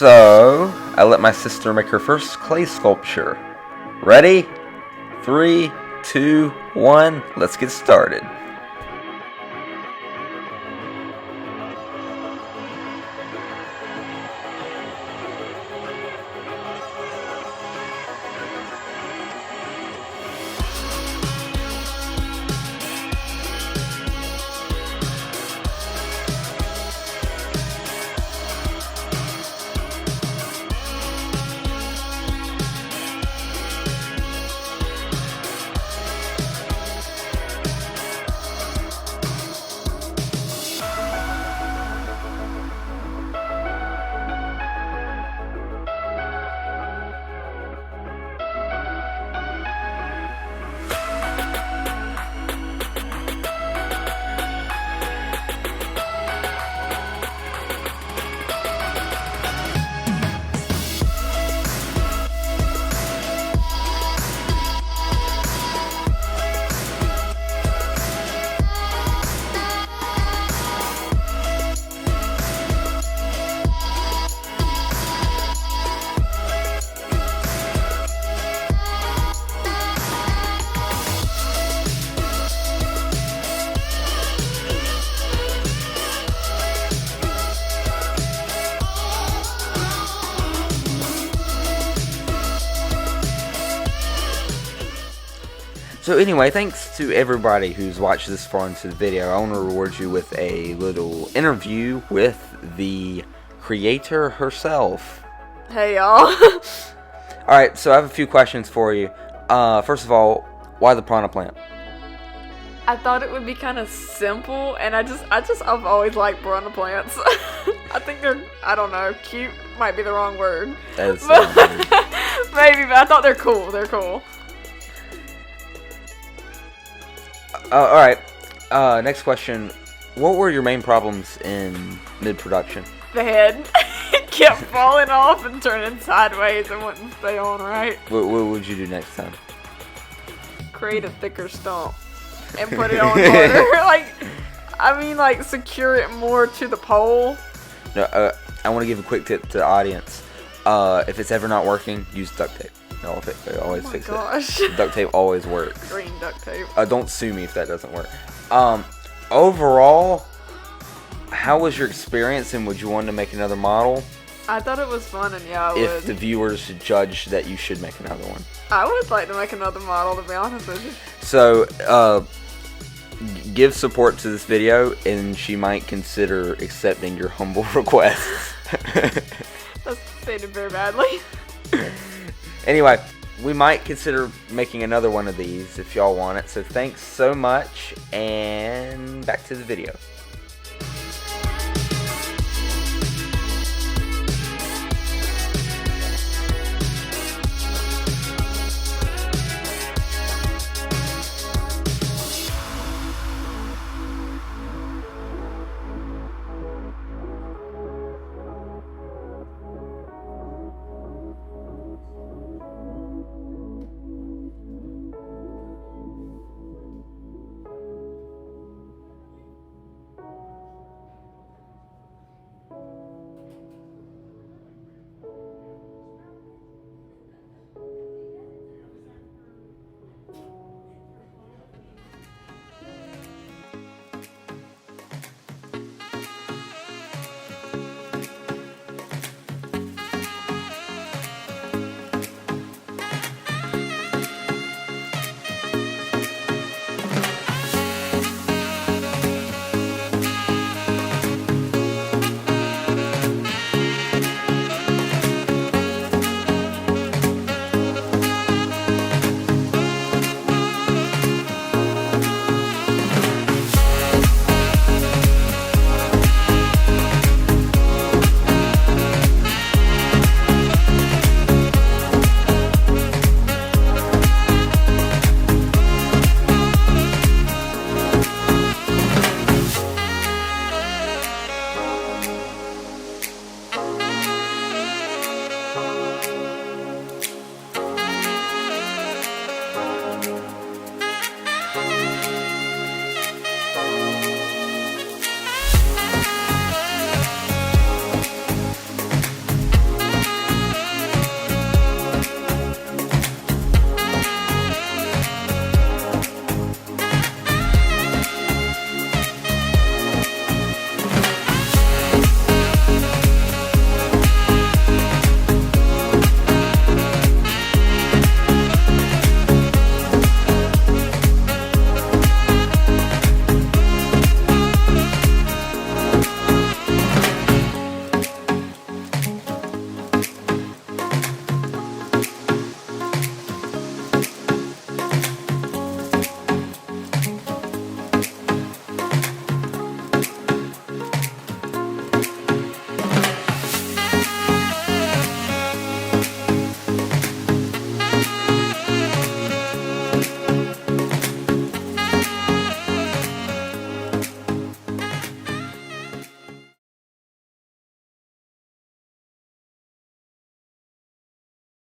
So, I let my sister make her first clay sculpture. Ready? 3, 2, 1, let's get started. So anyway, thanks to everybody who's watched this far into the video. I want to reward you with a little interview with the creator herself. Hey y'all. Alright, so I have a few questions for you. First of all, why the piranha plant? I thought it would be kind of simple, and I've always liked piranha plants. I think they're, I don't know, cute might be the wrong word. That's Maybe, but I thought they're cool. They're cool. Alright, next question. What were your main problems in mid-production? The head kept falling off and turning sideways and wouldn't stay on right. What would you do next time? Create a thicker stump and put it on harder. like secure it more to the pole. No, I want to give a quick tip to the audience. If it's ever not working, use duct tape. No, it always fix it. Duct tape always works. Green duct tape. Don't sue me if that doesn't work. Overall, how was your experience, and would you want to make another model? I thought it was fun, and yeah, I would. If the viewers judged that you should make another one. I would like to make another model, to be honest with you. So, give support to this video, and she might consider accepting your humble requests. That's stated very badly. Anyway, we might consider making another one of these if y'all want it. So thanks so much, and back to the video.